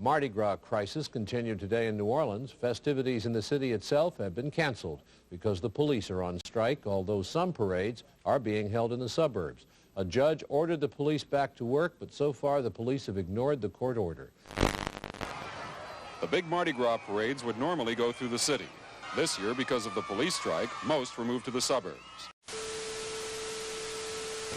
Mardi Gras crisis continued today in New Orleans. Festivities in the city itself have been canceled because the police are on strike, although some parades are being held in the suburbs. A judge ordered the police back to work, but so far the police have ignored the court order. The big Mardi Gras parades would normally go through the city. This year, because of the police strike, most were moved to the suburbs.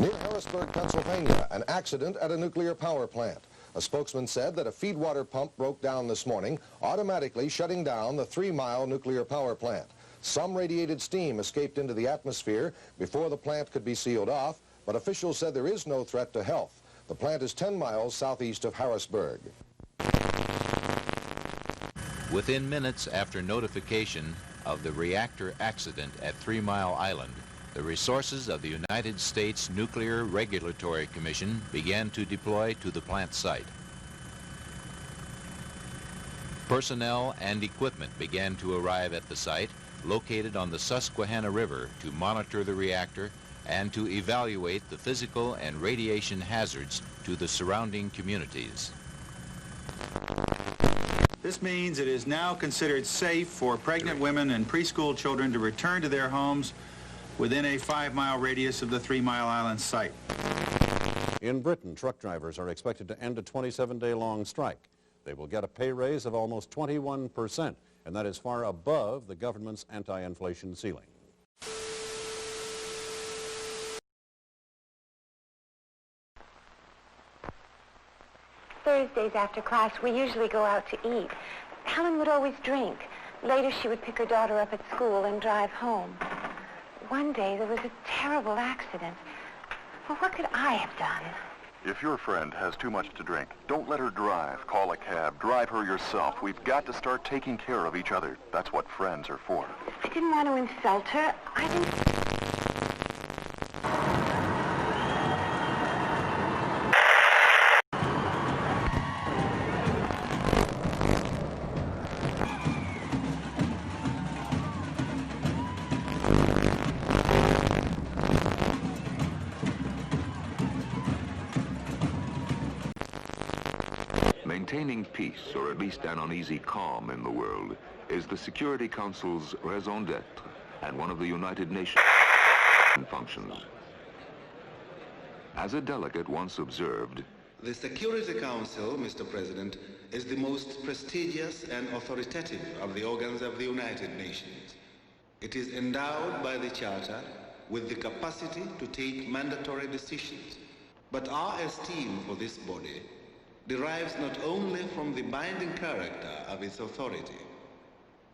Near Harrisburg, Pennsylvania, an accident at a nuclear power plant. A spokesman said that a feed water pump broke down this morning, automatically shutting down the 3-mile nuclear power plant. Some radiated steam escaped into the atmosphere before the plant could be sealed off, but officials said there is no threat to health. The plant is 10 miles southeast of Harrisburg. Within minutes after notification of the reactor accident at 3 Mile Island, the resources of the United States Nuclear Regulatory Commission began to deploy to the plant site. Personnel and equipment began to arrive at the site, located on the Susquehanna River, to monitor the reactor and to evaluate the physical and radiation hazards to the surrounding communities. This means it is now considered safe for pregnant women and preschool children to return to their homes within a 5-mile radius of the 3 Mile Island site. In Britain, truck drivers are expected to end a 27-day-long strike. They will get a pay raise of almost 21%, and that is far above the government's anti-inflation ceiling. Thursdays after class, we usually go out to eat. Helen would always drink. Later, she would pick her daughter up at school and drive home. One day, there was a terrible accident. Well, what could I have done? If your friend has too much to drink, don't let her drive. Call a cab. Drive her yourself. We've got to start taking care of each other. That's what friends are for. I didn't want to insult her. I didn't... Maintaining peace, or at least an uneasy calm in the world, is the Security Council's raison d'etre and one of the United Nations functions. As a delegate once observed, the Security Council, Mr. President, is the most prestigious and authoritative of the organs of the United Nations. It is endowed by the Charter with the capacity to take mandatory decisions. But our esteem for this body derives not only from the binding character of its authority.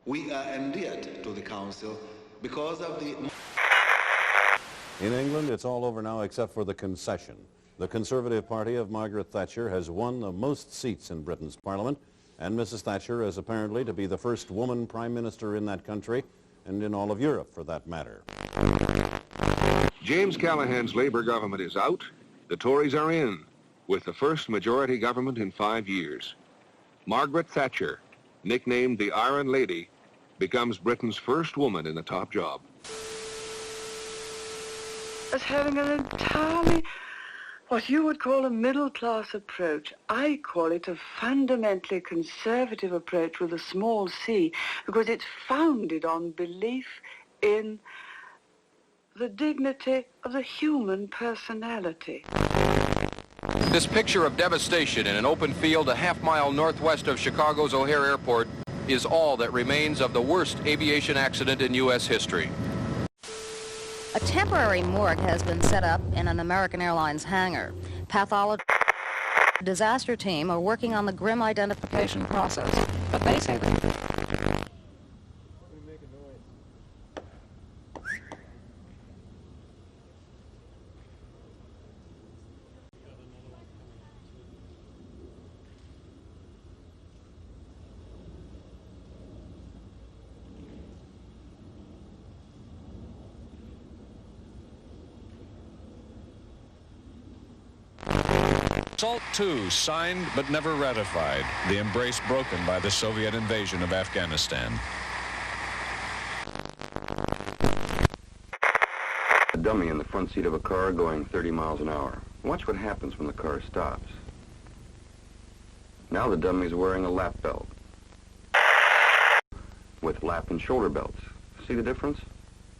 We are endeared to the Council because of the... In England, it's all over now except for the concession. The Conservative Party of Margaret Thatcher has won the most seats in Britain's Parliament, and Mrs. Thatcher is apparently to be the first woman Prime Minister in that country, and in all of Europe for that matter. James Callaghan's Labour government is out. The Tories are in, with the first majority government in 5 years. Margaret Thatcher, nicknamed the Iron Lady, becomes Britain's first woman in the top job. As having an entirely, what you would call a middle-class approach. I call it a fundamentally conservative approach with a small c, because it's founded on belief in the dignity of the human personality. This picture of devastation in an open field a half-mile northwest of Chicago's O'Hare Airport is all that remains of the worst aviation accident in U.S. history. A temporary morgue has been set up in an American Airlines hangar. Pathology disaster team are working on the grim identification process, but they say that... SALT II, signed but never ratified, the embrace broken by the Soviet invasion of Afghanistan. A dummy in the front seat of a car going 30 miles an hour. Watch what happens when the car stops. Now the dummy's wearing a lap belt with lap and shoulder belts. See the difference?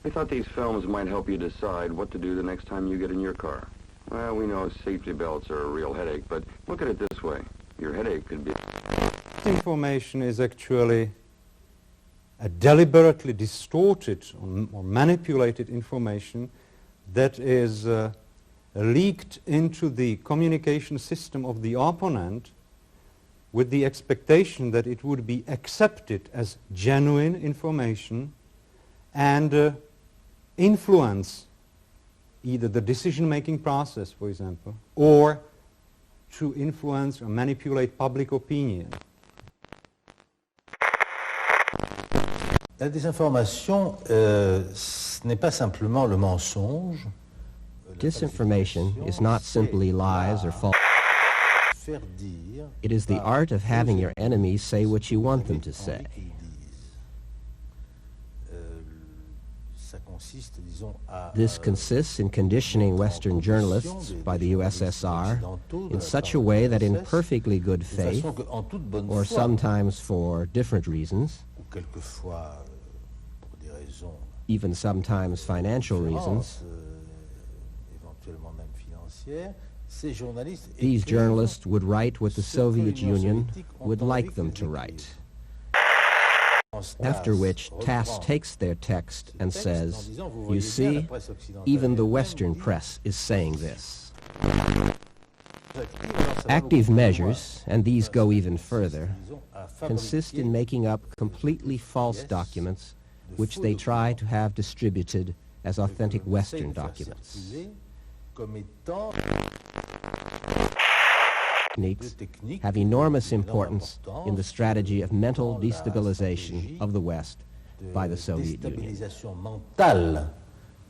I thought these films might help you decide what to do the next time you get in your car. Well, we know safety belts are a real headache, but look at it this way. Your headache could be... Information is actually a deliberately distorted or manipulated information that is leaked into the communication system of the opponent with the expectation that it would be accepted as genuine information and influence either the decision-making process, for example, or to influence or manipulate public opinion. La désinformation, ce n'est pas simplement le mensonge. Disinformation is not simply lies or false. It is the art of having your enemies say what you want them to say. This consists in conditioning Western journalists by the USSR in such a way that in perfectly good faith, or sometimes for different reasons, even sometimes financial reasons, these journalists would write what the Soviet Union would like them to write. After which, TASS takes their text and says, you see, even the Western press is saying this. Active measures, and these go even further, consist in making up completely false documents which they try to have distributed as authentic Western documents. Techniques have enormous importance in the strategy of mental destabilization of the West by the Soviet Union. Mentale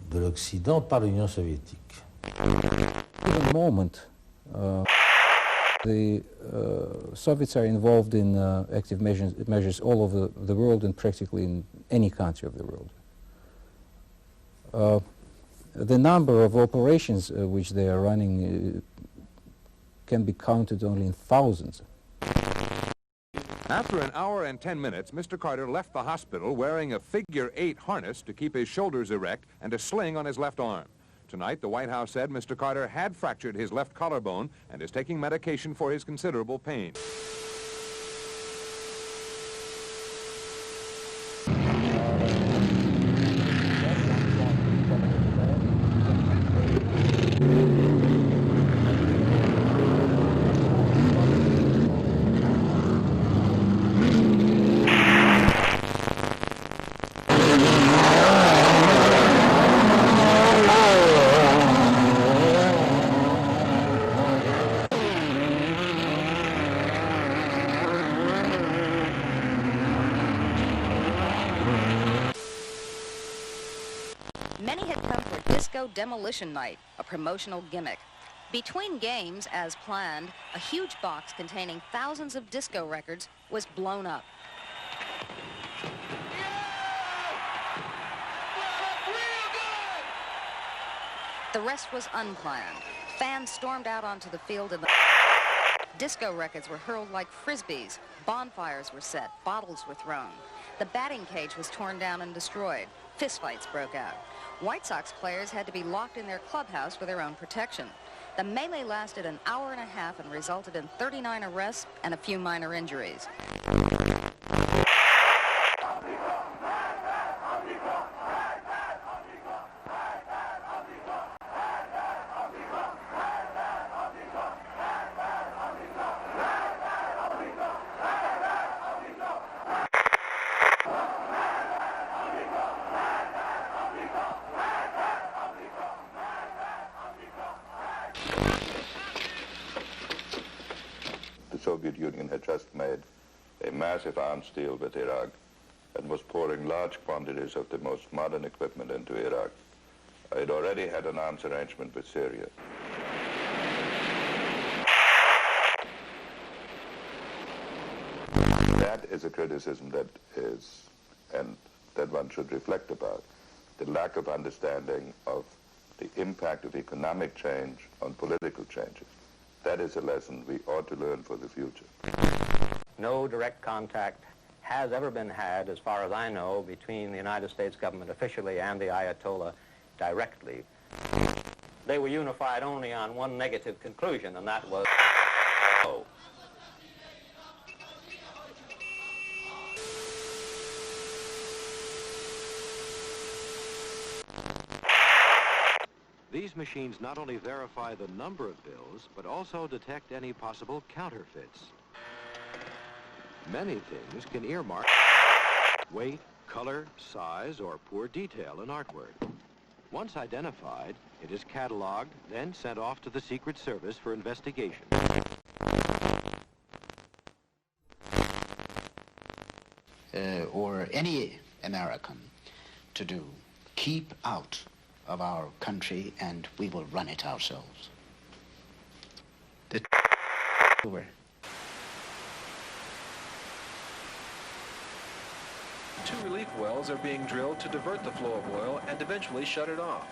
de l'Occident par l'Union soviétique. At the moment, the Soviets are involved in active measures all over the world and practically in any country of the world. The number of operations which they are running can be counted only in thousands. After an hour and 10 minutes, Mr. Carter left the hospital wearing a figure-8 harness to keep his shoulders erect and a sling on his left arm. Tonight, the White House said Mr. Carter had fractured his left collarbone and is taking medication for his considerable pain. Many had come for Disco Demolition Night, a promotional gimmick. Between games, as planned, a huge box containing thousands of disco records was blown up. The rest was unplanned. Fans stormed out onto the field and the disco records were hurled like frisbees. Bonfires were set, bottles were thrown. The batting cage was torn down and destroyed. Fistfights broke out. White Sox players had to be locked in their clubhouse for their own protection. The melee lasted an hour and a half and resulted in 39 arrests and a few minor injuries. The Soviet Union had just made a massive arms deal with Iraq and was pouring large quantities of the most modern equipment into Iraq. It already had an arms arrangement with Syria. That is a criticism that is, and that one should reflect about, the lack of understanding of the impact of economic change on political changes. That is a lesson we ought to learn for the future. No direct contact has ever been had, as far as I know, between the United States government officially and the Ayatollah directly. They were unified only on one negative conclusion, and that was no. These machines not only verify the number of bills, but also detect any possible counterfeits. Many things can earmark weight, color, size, or poor detail in artwork. Once identified, it is cataloged, then sent off to the Secret Service for investigation. Or any American to do. Keep out of our country and we will run it ourselves. Over. Two relief wells are being drilled to divert the flow of oil and eventually shut it off.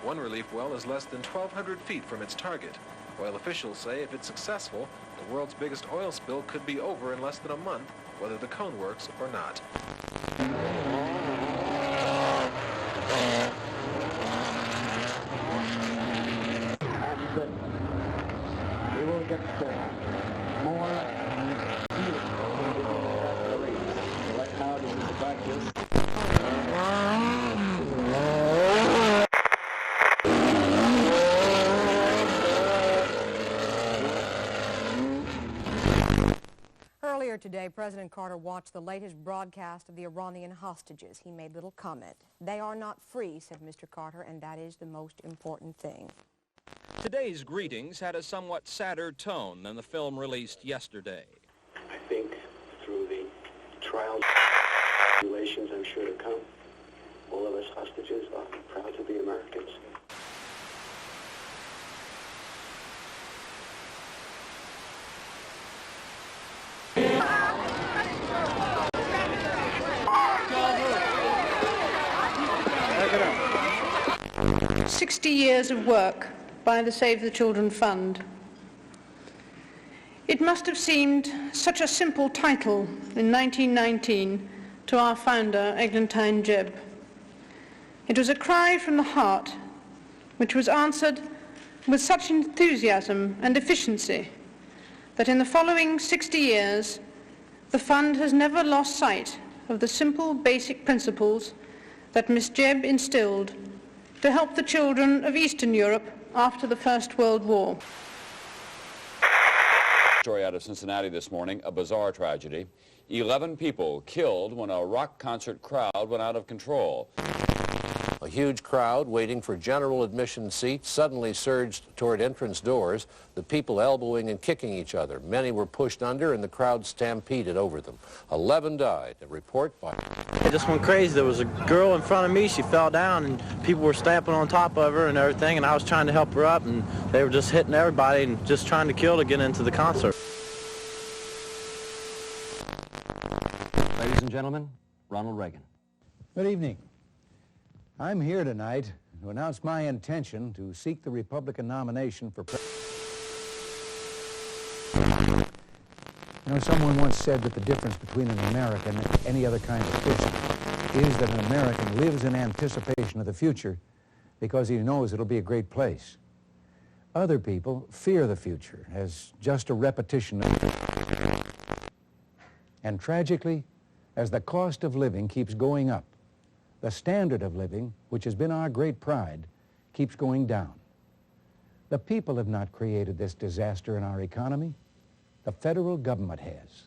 One relief well is less than 1,200 feet from its target. Oil officials say if it's successful, the world's biggest oil spill could be over in less than a month, whether the cone works or not. We will get more right now to practice. Earlier today, President Carter watched the latest broadcast of the Iranian hostages. He made little comment. They are not free, said Mr. Carter, and that is the most important thing. Today's greetings had a somewhat sadder tone than the film released yesterday. I think through the trials and tribulations I'm sure to come, all of us hostages are proud to be Americans. Back 60 years of work by the Save the Children Fund. It must have seemed such a simple title in 1919 to our founder, Eglantine Jebb. It was a cry from the heart, which was answered with such enthusiasm and efficiency that in the following 60 years, the fund has never lost sight of the simple basic principles that Miss Jebb instilled to help the children of Eastern Europe after the First World War. Story out of Cincinnati this morning, a bizarre tragedy. 11 people killed when a rock concert crowd went out of control. A huge crowd waiting for general admission seats suddenly surged toward entrance doors, the people elbowing and kicking each other. Many were pushed under and the crowd stampeded over them. 11 died. A report by... It just went crazy. There was a girl in front of me. She fell down and people were stamping on top of her and everything, and I was trying to help her up, and they were just hitting everybody and just trying to kill to get into the concert. Ladies and gentlemen, Ronald Reagan. Good evening. I'm here tonight to announce my intention to seek the Republican nomination for president. You know, someone once said that the difference between an American and any other kind of person is that an American lives in anticipation of the future because he knows it'll be a great place. Other people fear the future as just a repetition of... And tragically, as the cost of living keeps going up, the standard of living, which has been our great pride, keeps going down. The people have not created this disaster in our economy. The federal government has.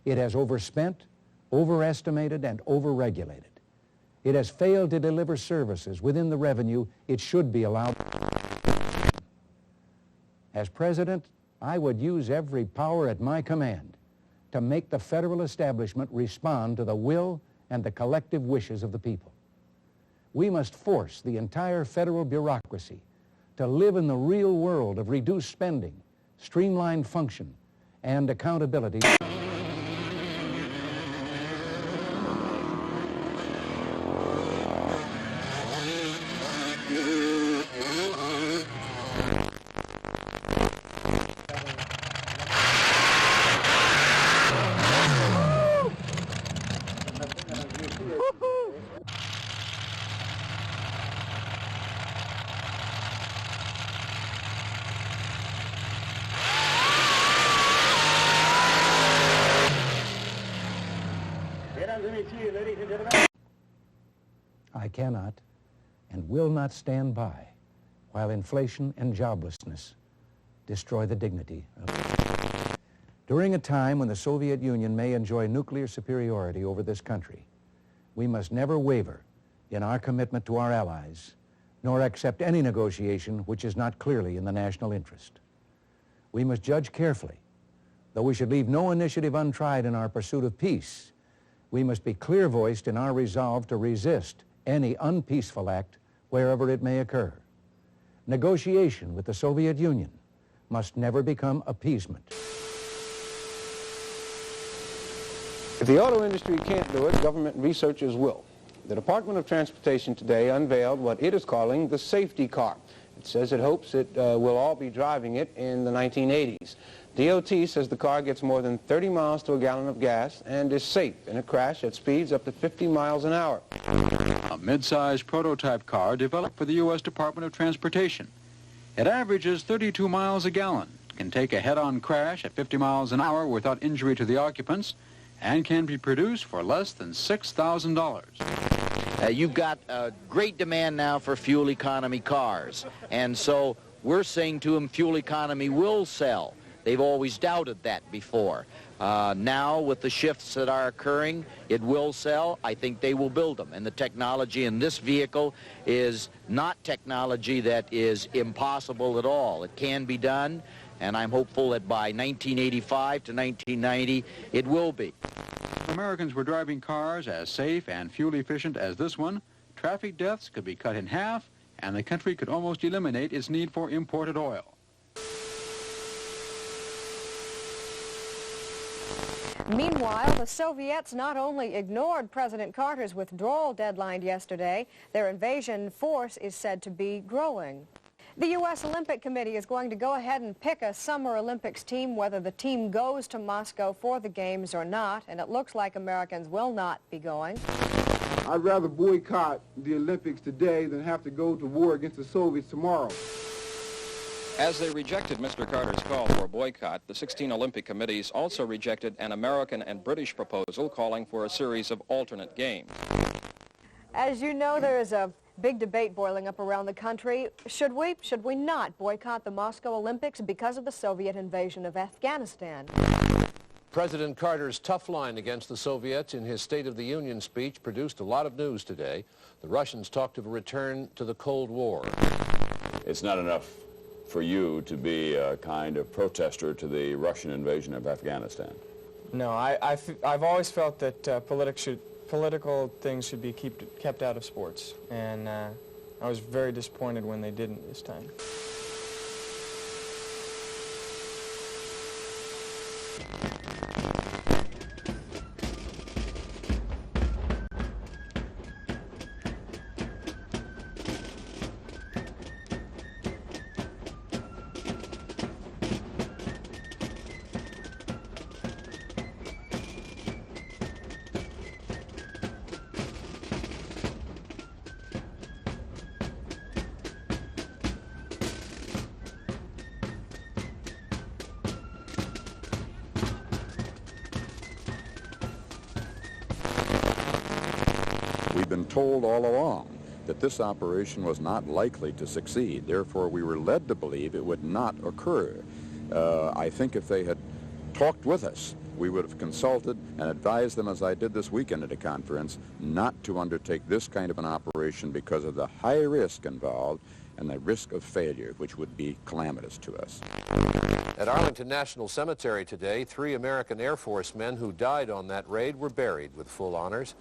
It has overspent, overestimated, and overregulated. It has failed to deliver services within the revenue it should be allowed. As president, I would use every power at my command to make the federal establishment respond to the will and the collective wishes of the people. We must force the entire federal bureaucracy to live in the real world of reduced spending, streamlined function, and accountability. I cannot and will not stand by while inflation and joblessness destroy the dignity of... During a time when the Soviet Union may enjoy nuclear superiority over this country, we must never waver in our commitment to our allies, nor accept any negotiation which is not clearly in the national interest. We must judge carefully. Though we should leave no initiative untried in our pursuit of peace, we must be clear-voiced in our resolve to resist any unpeaceful act wherever it may occur. Negotiation with the Soviet Union must never become appeasement. If the auto industry can't do it, government researchers will. The Department of Transportation today unveiled what it is calling the safety car. It says it hopes it will all be driving it in the 1980s. DOT says the car gets more than 30 miles to a gallon of gas and is safe in a crash at speeds up to 50 miles an hour. A mid-sized prototype car developed for the U.S. Department of Transportation. It averages 32 miles a gallon, can take a head-on crash at 50 miles an hour without injury to the occupants, and can be produced for less than $6,000. You've got a great demand now for fuel economy cars, and so we're saying to them fuel economy will sell. They've always doubted that before. Now, with the shifts that are occurring, it will sell. I think they will build them. And the technology in this vehicle is not technology that is impossible at all. It can be done, and I'm hopeful that by 1985 to 1990, it will be. If Americans were driving cars as safe and fuel efficient as this one, traffic deaths could be cut in half, and the country could almost eliminate its need for imported oil. Meanwhile, the Soviets not only ignored President Carter's withdrawal deadline yesterday, their invasion force is said to be growing. The U.S. Olympic Committee is going to go ahead and pick a Summer Olympics team, whether the team goes to Moscow for the Games or not, and it looks like Americans will not be going. I'd rather boycott the Olympics today than have to go to war against the Soviets tomorrow. As they rejected Mr. Carter's call for a boycott, the 16 Olympic committees also rejected an American and British proposal calling for a series of alternate games. As you know, there is a big debate boiling up around the country. Should we not boycott the Moscow Olympics because of the Soviet invasion of Afghanistan? President Carter's tough line against the Soviets in his State of the Union speech produced a lot of news today. The Russians talked of a return to the Cold War. It's not enough for you to be a kind of protester to the Russian invasion of Afghanistan. No, I've always felt that political things should be kept out of sports, and I was very disappointed when they didn't this time. We've been told all along that this operation was not likely to succeed. Therefore, we were led to believe it would not occur. I think if they had talked with us, we would have consulted and advised them, as I did this weekend at a conference, not to undertake this kind of an operation because of the high risk involved and the risk of failure, which would be calamitous to us. At Arlington National Cemetery today, 3 American Air Force men who died on that raid were buried with full honors.